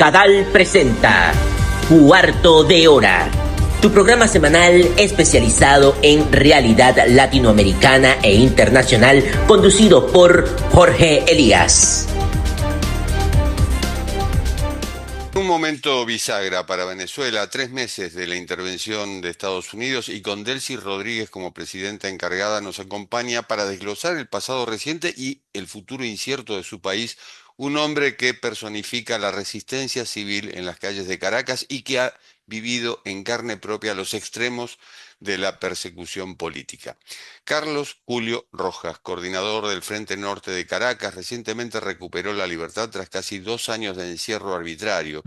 Cadal presenta Cuarto de Hora, tu programa semanal especializado en realidad latinoamericana e internacional, conducido por Jorge Elías. Un momento bisagra para Venezuela, 3 meses de la intervención de Estados Unidos y con Delcy Rodríguez como presidenta encargada nos acompaña para desglosar el pasado reciente y el futuro incierto de su país, un hombre que personifica la resistencia civil en las calles de Caracas y que ha vivido en carne propia los extremos de la persecución política. Carlos Julio Rojas, coordinador del Frente Norte de Caracas, recientemente recuperó la libertad tras casi 2 años de encierro arbitrario.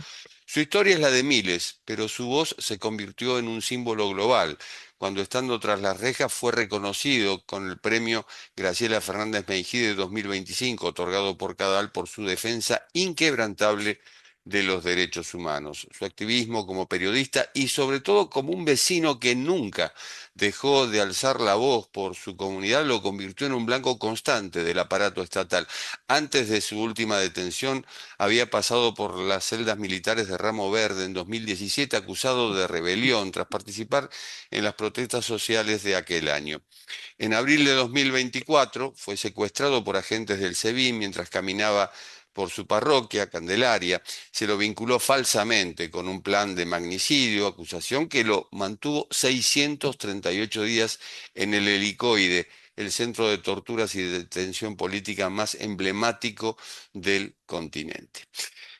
Su historia es la de miles, pero su voz se convirtió en un símbolo global. Cuando estando tras las rejas fue reconocido con el premio Graciela Fernández Meijide de 2025, otorgado por Cadal por su defensa inquebrantable de los derechos humanos. Su activismo como periodista y sobre todo como un vecino que nunca dejó de alzar la voz por su comunidad lo convirtió en un blanco constante del aparato estatal. Antes de su última detención había pasado por las celdas militares de Ramo Verde en 2017 acusado de rebelión tras participar en las protestas sociales de aquel año. En abril de 2024 fue secuestrado por agentes del SEBIN mientras caminaba por su parroquia, Candelaria. Se lo vinculó falsamente con un plan de magnicidio, acusación que lo mantuvo 638 días en el helicoide, el centro de torturas y de detención política más emblemático del continente.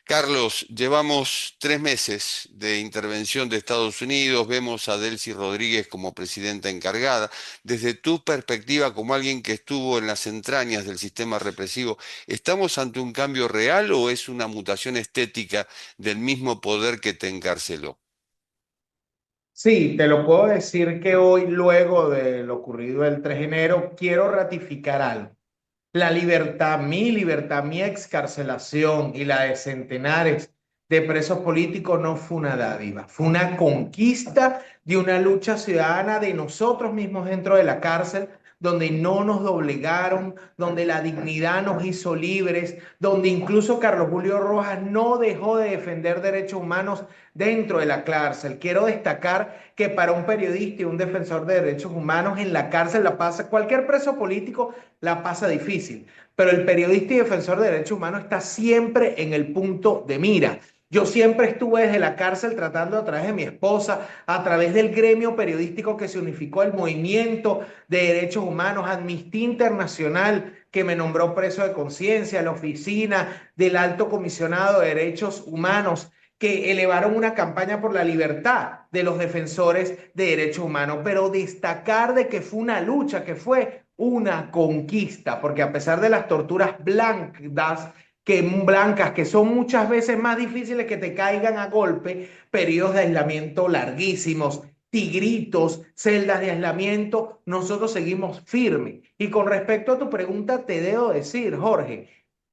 Carlos, llevamos 3 meses de intervención de Estados Unidos, vemos a Delcy Rodríguez como presidenta encargada. Desde tu perspectiva, como alguien que estuvo en las entrañas del sistema represivo, ¿estamos ante un cambio real o es una mutación estética del mismo poder que te encarceló? Sí, te lo puedo decir que hoy, luego de lo ocurrido el 3 de enero, quiero ratificar algo. La libertad, mi excarcelación y la de centenares de presos políticos no fue una dádiva, fue una conquista de una lucha ciudadana de nosotros mismos dentro de la cárcel, donde no nos doblegaron, donde la dignidad nos hizo libres, donde incluso Carlos Julio Rojas no dejó de defender derechos humanos dentro de la cárcel. Quiero destacar que para un periodista y un defensor de derechos humanos en la cárcel la pasa, cualquier preso político la pasa difícil, pero el periodista y defensor de derechos humanos está siempre en el punto de mira. Yo siempre estuve desde la cárcel tratando a través de mi esposa, a través del gremio periodístico que se unificó, el movimiento de derechos humanos, Amnistía Internacional, que me nombró preso de conciencia, la oficina del Alto Comisionado de Derechos Humanos, que elevaron una campaña por la libertad de los defensores de derechos humanos, pero destacar de que fue una lucha, que fue una conquista, porque a pesar de las torturas blancas, que son muchas veces más difíciles que te caigan a golpe, periodos de aislamiento larguísimos, tigritos, celdas de aislamiento, nosotros seguimos firmes. Y con respecto a tu pregunta, te debo decir, Jorge,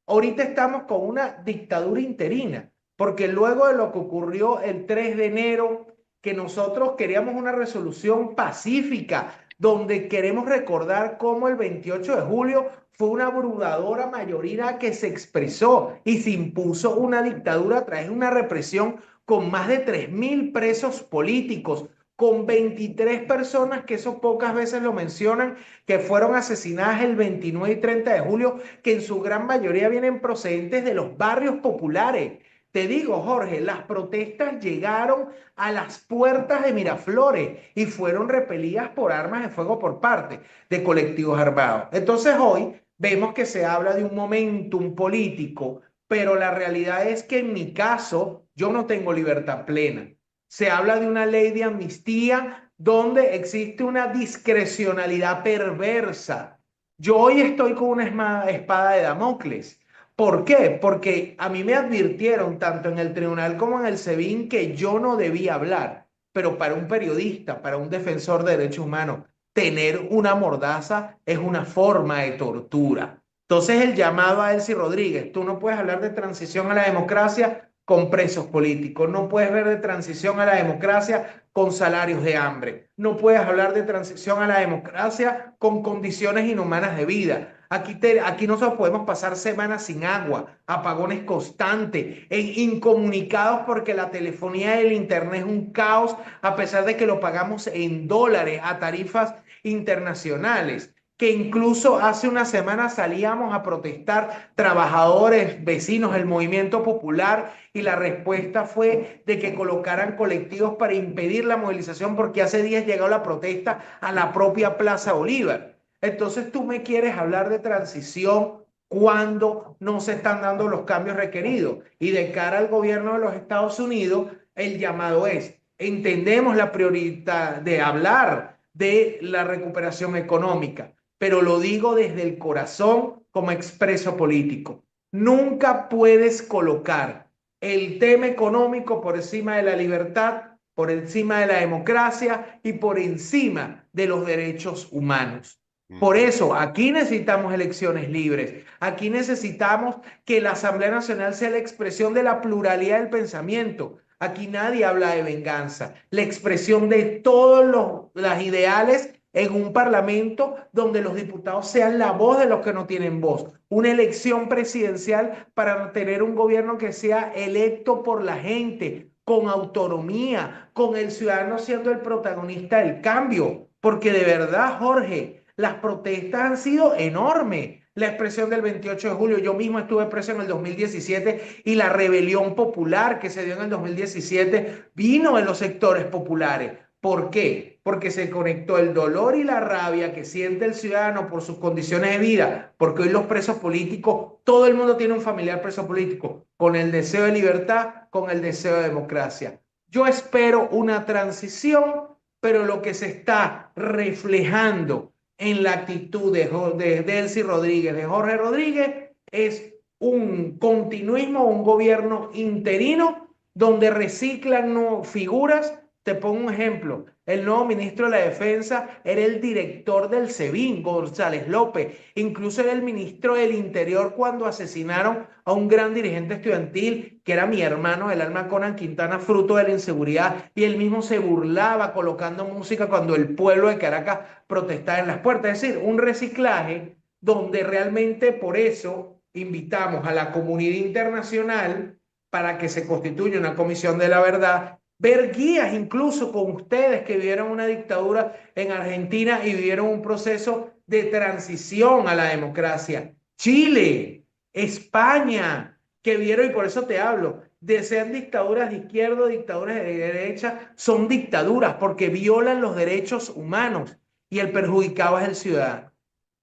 ahorita estamos con una dictadura interina, porque luego de lo que ocurrió el 3 de enero, que nosotros queríamos una resolución pacífica, donde queremos recordar cómo el 28 de julio fue una abrumadora mayoría que se expresó y se impuso una dictadura a través de una represión con más de 3.000 presos políticos, con 23 personas, que eso pocas veces lo mencionan, que fueron asesinadas el 29 y 30 de julio, que en su gran mayoría vienen procedentes de los barrios populares. Te digo, Jorge, las protestas llegaron a las puertas de Miraflores y fueron repelidas por armas de fuego por parte de colectivos armados. Entonces hoy vemos que se habla de un momentum político, pero la realidad es que en mi caso yo no tengo libertad plena. Se habla de una ley de amnistía donde existe una discrecionalidad perversa. Yo hoy estoy con una espada de Damocles. ¿Por qué? Porque a mí me advirtieron tanto en el tribunal como en el SEBIN que yo no debía hablar, pero para un periodista, para un defensor de derechos humanos, tener una mordaza es una forma de tortura. Entonces el llamado a Delcy Rodríguez, tú no puedes hablar de transición a la democracia con presos políticos, no puedes ver de transición a la democracia con salarios de hambre, no puedes hablar de transición a la democracia con condiciones inhumanas de vida. Aquí nosotros podemos pasar semanas sin agua, apagones constantes, incomunicados porque la telefonía y el internet es un caos, a pesar de que lo pagamos en dólares a tarifas internacionales. Que incluso hace una semana salíamos a protestar trabajadores, vecinos, el movimiento popular, y la respuesta fue de que colocaran colectivos para impedir la movilización porque hace días llegó la protesta a la propia Plaza Bolívar. Entonces tú me quieres hablar de transición cuando no se están dando los cambios requeridos. Y de cara al gobierno de los Estados Unidos, el llamado es, entendemos la prioridad de hablar de la recuperación económica, pero lo digo desde el corazón como expreso político. Nunca puedes colocar el tema económico por encima de la libertad, por encima de la democracia y por encima de los derechos humanos. Por eso, aquí necesitamos elecciones libres. Aquí necesitamos que la Asamblea Nacional sea la expresión de la pluralidad del pensamiento. Aquí nadie habla de venganza. La expresión de todos los ideales en un parlamento donde los diputados sean la voz de los que no tienen voz. Una elección presidencial para tener un gobierno que sea electo por la gente, con autonomía, con el ciudadano siendo el protagonista del cambio. Porque de verdad, Jorge, las protestas han sido enormes. La expresión del 28 de julio, yo mismo estuve preso en el 2017 y la rebelión popular que se dio en el 2017 vino en los sectores populares. ¿Por qué? Porque se conectó el dolor y la rabia que siente el ciudadano por sus condiciones de vida, porque hoy los presos políticos, todo el mundo tiene un familiar preso político, con el deseo de libertad, con el deseo de democracia. Yo espero una transición, pero lo que se está reflejando en la actitud de Delcy Rodríguez, de Jorge Rodríguez, es un continuismo, un gobierno interino donde reciclan figuras. Te pongo un ejemplo. El nuevo ministro de la Defensa era el director del SEBIN, González López. Incluso era el ministro del Interior cuando asesinaron a un gran dirigente estudiantil, que era mi hermano del alma, Conan Quintana, fruto de la inseguridad. Y él mismo se burlaba colocando música cuando el pueblo de Caracas protestaba en las puertas. Es decir, un reciclaje donde realmente por eso invitamos a la comunidad internacional para que se constituya una comisión de la verdad, ver guías incluso con ustedes que vivieron una dictadura en Argentina y vivieron un proceso de transición a la democracia. Chile, España, que vieron, y por eso te hablo, de ser dictaduras de izquierda o dictaduras de derecha, son dictaduras porque violan los derechos humanos y el perjudicado es el ciudadano.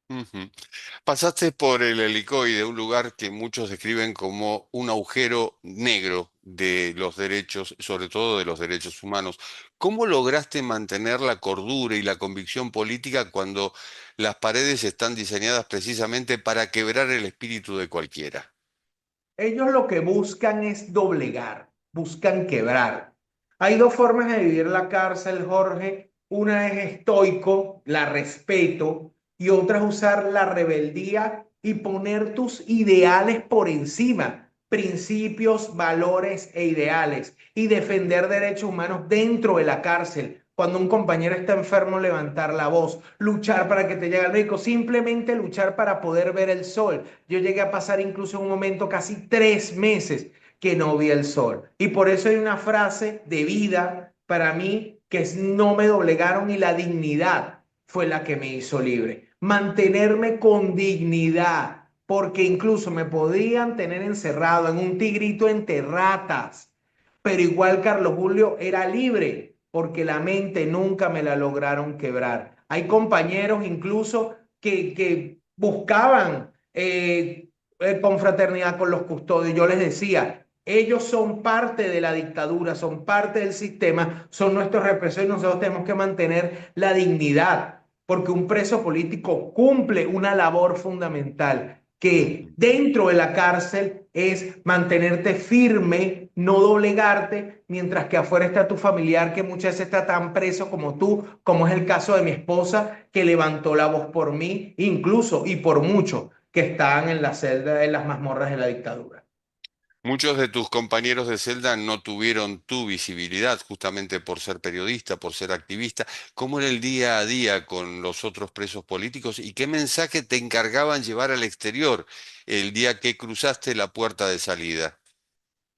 Ujú. Pasaste por el Helicoide, un lugar que muchos describen como un agujero negro de los derechos, sobre todo de los derechos humanos. ¿Cómo lograste mantener la cordura y la convicción política cuando las paredes están diseñadas precisamente para quebrar el espíritu de cualquiera? Ellos lo que buscan es doblegar, buscan quebrar. Hay dos formas de vivir la cárcel, Jorge. Una es estoico, la respeto, y otra es usar la rebeldía y poner tus ideales por encima, principios, valores e ideales, y defender derechos humanos dentro de la cárcel. Cuando un compañero está enfermo, levantar la voz, luchar para que te llegue al médico, simplemente luchar para poder ver el sol. Yo llegué a pasar incluso en un momento casi 3 meses que no vi el sol. Y por eso hay una frase de vida para mí que es: no me doblegaron y la dignidad fue la que me hizo libre. Mantenerme con dignidad, porque incluso me podían tener encerrado en un tigrito entre ratas, pero igual Carlos Julio era libre porque la mente nunca me la lograron quebrar. Hay compañeros incluso que buscaban confraternidad con los custodios. Yo les decía, ellos son parte de la dictadura, son parte del sistema, son nuestros represores y nosotros tenemos que mantener la dignidad, porque un preso político cumple una labor fundamental que dentro de la cárcel es mantenerte firme, no doblegarte, mientras que afuera está tu familiar que muchas veces está tan preso como tú, como es el caso de mi esposa, que levantó la voz por mí, incluso y por mucho, que estaban en la celda, en las mazmorras de la dictadura. Muchos de tus compañeros de celda no tuvieron tu visibilidad justamente por ser periodista, por ser activista. ¿Cómo era el día a día con los otros presos políticos y qué mensaje te encargaban llevar al exterior el día que cruzaste la puerta de salida?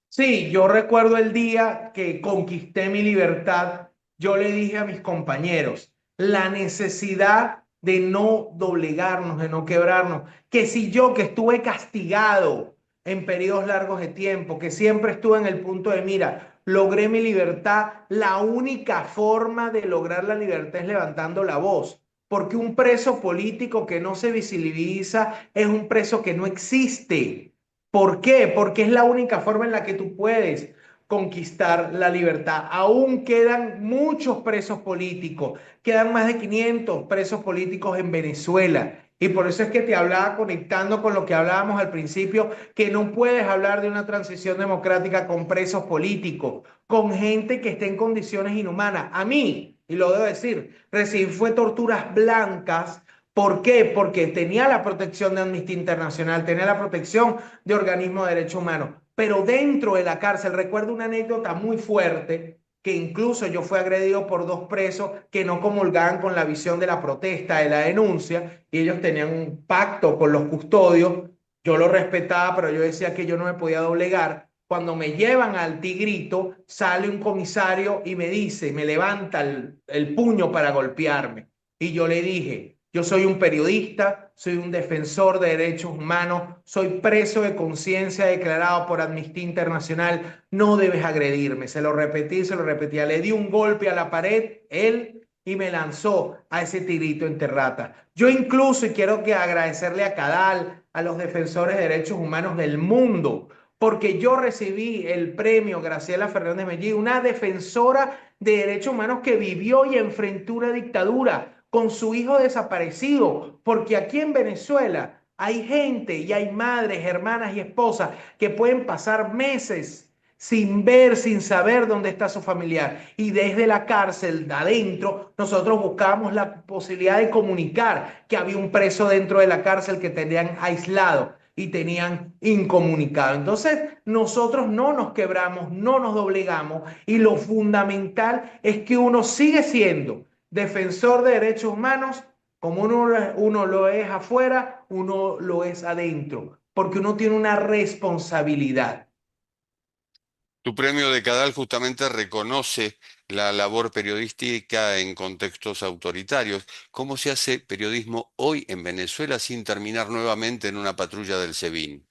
Sí, yo recuerdo el día que conquisté mi libertad, yo le dije a mis compañeros la necesidad de no doblegarnos, de no quebrarnos, que si yo que estuve castigado en periodos largos de tiempo, que siempre estuve en el punto de mira, logré mi libertad, la única forma de lograr la libertad es levantando la voz, porque un preso político que no se visibiliza es un preso que no existe. ¿Por qué? Porque es la única forma en la que tú puedes conquistar la libertad. Aún quedan muchos presos políticos, quedan más de 500 presos políticos en Venezuela. Y por eso es que te hablaba conectando con lo que hablábamos al principio, que no puedes hablar de una transición democrática con presos políticos, con gente que esté en condiciones inhumanas. A mí, y lo debo decir, recibí fue torturas blancas. ¿Por qué? Porque tenía la protección de Amnistía Internacional, tenía la protección de organismos de derechos humanos, pero dentro de la cárcel, recuerdo una anécdota muy fuerte, que incluso yo fui agredido por dos presos que no comulgaban con la visión de la protesta, de la denuncia, y ellos tenían un pacto con los custodios, yo lo respetaba, pero yo decía que yo no me podía doblegar. Cuando me llevan al Tigrito, sale un comisario y me dice, me levanta el puño para golpearme. Y yo le dije, yo soy un periodista, soy un defensor de derechos humanos, soy preso de conciencia declarado por Amnistía Internacional, no debes agredirme. Se lo repetí, se lo repetía. Le di un golpe a la pared, él, y me lanzó a ese tirito en terrata. Yo incluso, y quiero que agradecerle a Cadal, a los defensores de derechos humanos del mundo, porque yo recibí el premio Graciela Fernández Mellí, una defensora de derechos humanos que vivió y enfrentó una dictadura con su hijo desaparecido, porque aquí en Venezuela hay gente y hay madres, hermanas y esposas que pueden pasar meses sin ver, sin saber dónde está su familiar. Y desde la cárcel, de adentro, nosotros buscábamos la posibilidad de comunicar que había un preso dentro de la cárcel que tenían aislado y tenían incomunicado. Entonces, nosotros no nos quebramos, no nos doblegamos y lo fundamental es que uno sigue siendo defensor de derechos humanos como uno lo es afuera, uno lo es adentro, porque uno tiene una responsabilidad. Tu premio de Cadal justamente reconoce la labor periodística en contextos autoritarios. ¿Cómo se hace periodismo hoy en Venezuela sin terminar nuevamente en una patrulla del SEBIN?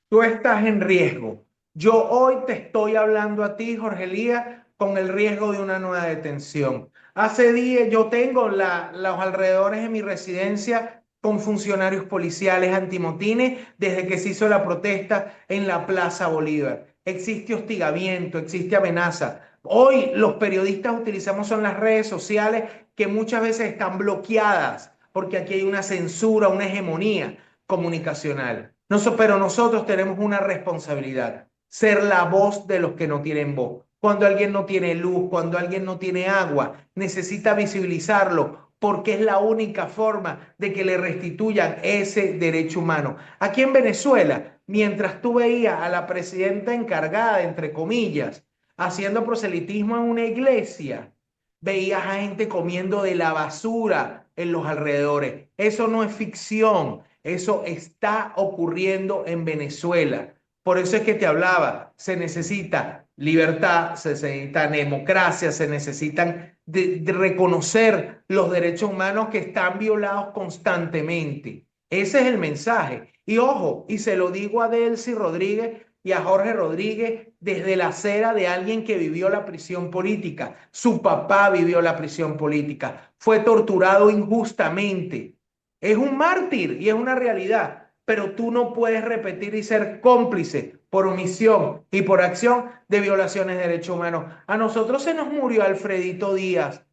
Tú estás en riesgo. Yo hoy te estoy hablando a ti, Jorge Elías, con el riesgo de una nueva detención. Hace días yo tengo los alrededores de mi residencia con funcionarios policiales antimotines desde que se hizo la protesta en la Plaza Bolívar. Existe hostigamiento, existe amenaza. Hoy los periodistas utilizamos son las redes sociales que muchas veces están bloqueadas porque aquí hay una censura, una hegemonía comunicacional. Pero nosotros tenemos una responsabilidad, ser la voz de los que no tienen voz. Cuando alguien no tiene luz, cuando alguien no tiene agua, necesita visibilizarlo porque es la única forma de que le restituyan ese derecho humano. Aquí en Venezuela, mientras tú veías a la presidenta encargada, entre comillas, haciendo proselitismo en una iglesia, veías a gente comiendo de la basura en los alrededores. Eso no es ficción, eso está ocurriendo en Venezuela. Por eso es que te hablaba, se necesita libertad, se necesita democracia, se necesitan de reconocer los derechos humanos que están violados constantemente. Ese es el mensaje. Y ojo, y se lo digo a Delcy Rodríguez y a Jorge Rodríguez desde la acera de alguien que vivió la prisión política. Su papá vivió la prisión política, fue torturado injustamente. Es un mártir y es una realidad, pero tú no puedes repetir y ser cómplice por omisión y por acción de violaciones de derechos humanos. A nosotros se nos murió Alfredito Díaz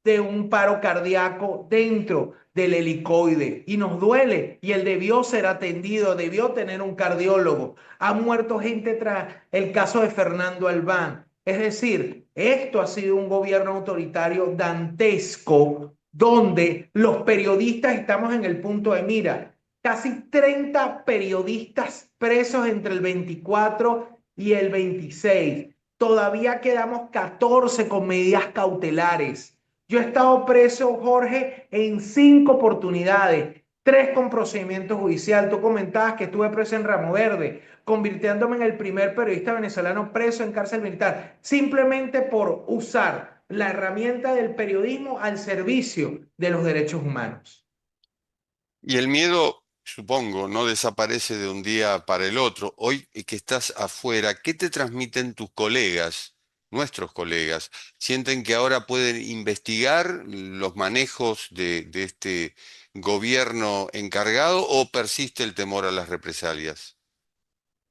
de un paro cardíaco dentro del helicoide y nos duele y él debió ser atendido, debió tener un cardiólogo. Ha muerto gente tras el caso de Fernando Albán. Es decir, esto ha sido un gobierno autoritario dantesco donde los periodistas estamos en el punto de mira. casi 30 periodistas presos entre el 24 y el 26. Todavía quedamos 14 con medidas cautelares. Yo he estado preso, Jorge, en 5 oportunidades, 3 con procedimiento judicial. Tú comentabas que estuve preso en Ramo Verde, convirtiéndome en el primer periodista venezolano preso en cárcel militar, simplemente por usar la herramienta del periodismo al servicio de los derechos humanos. Y el miedo, supongo, no desaparece de un día para el otro. Hoy que estás afuera, ¿qué te transmiten tus colegas, nuestros colegas? ¿Sienten que ahora pueden investigar los manejos de este gobierno encargado o persiste el temor a las represalias?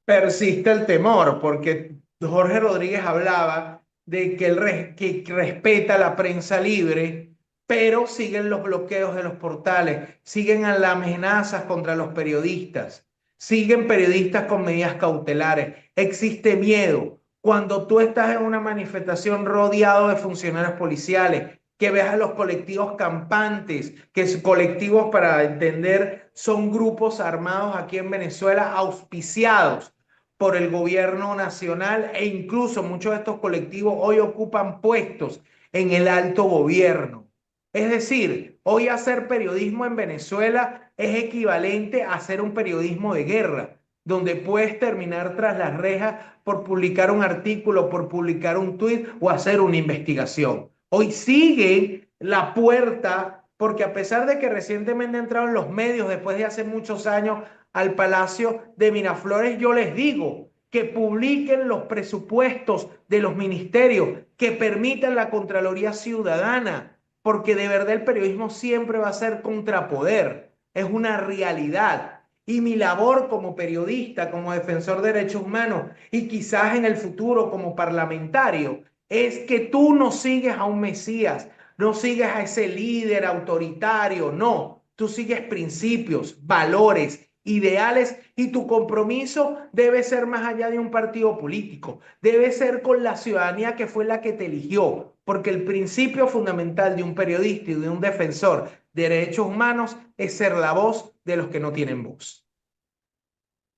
Persiste el temor, porque Jorge Rodríguez hablaba de que que respeta la prensa libre, pero siguen los bloqueos de los portales, siguen las amenazas contra los periodistas, siguen periodistas con medidas cautelares, existe miedo. Cuando tú estás en una manifestación rodeado de funcionarios policiales, que ves a los colectivos campantes, que colectivos, para entender, son grupos armados aquí en Venezuela auspiciados por el gobierno nacional, e incluso muchos de estos colectivos hoy ocupan puestos en el alto gobierno. Es decir, hoy hacer periodismo en Venezuela es equivalente a hacer un periodismo de guerra, donde puedes terminar tras las rejas por publicar un artículo, por publicar un tuit o hacer una investigación. Hoy sigue la puerta, porque a pesar de que recientemente entraron los medios después de hace muchos años al Palacio de Miraflores, yo les digo que publiquen los presupuestos de los ministerios, que permitan la Contraloría Ciudadana, porque de verdad el periodismo siempre va a ser contrapoder, es una realidad. Y mi labor como periodista, como defensor de derechos humanos y quizás en el futuro como parlamentario, es que tú no sigues a un Mesías, no sigues a ese líder autoritario, no, tú sigues principios, valores, ideales, y tu compromiso debe ser más allá de un partido político, debe ser con la ciudadanía que fue la que te eligió, porque el principio fundamental de un periodista y de un defensor de derechos humanos es ser la voz de los que no tienen voz.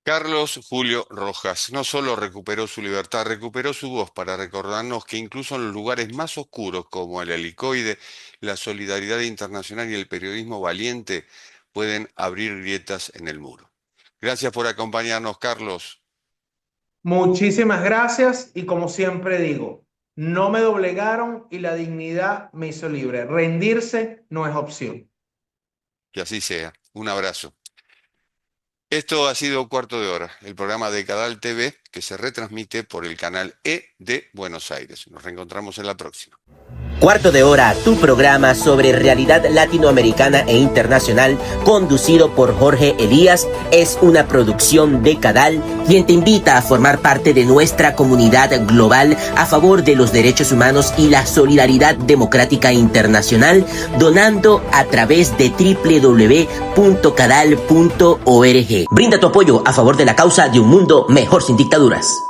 Carlos Julio Rojas no solo recuperó su libertad, recuperó su voz para recordarnos que incluso en los lugares más oscuros como el Helicoide, la solidaridad internacional y el periodismo valiente pueden abrir grietas en el muro. Gracias por acompañarnos, Carlos. Muchísimas gracias, y como siempre digo, no me doblegaron y la dignidad me hizo libre. Rendirse no es opción. Que así sea. Un abrazo. Esto ha sido Cuarto de Hora, el programa de Cadal TV que se retransmite por el canal E de Buenos Aires. Nos reencontramos en la próxima. Cuarto de Hora, tu programa sobre realidad latinoamericana e internacional, conducido por Jorge Elías, es una producción de Cadal, quien te invita a formar parte de nuestra comunidad global a favor de los derechos humanos y la solidaridad democrática internacional, donando a través de www.cadal.org. Brinda tu apoyo a favor de la causa de un mundo mejor sin dictaduras.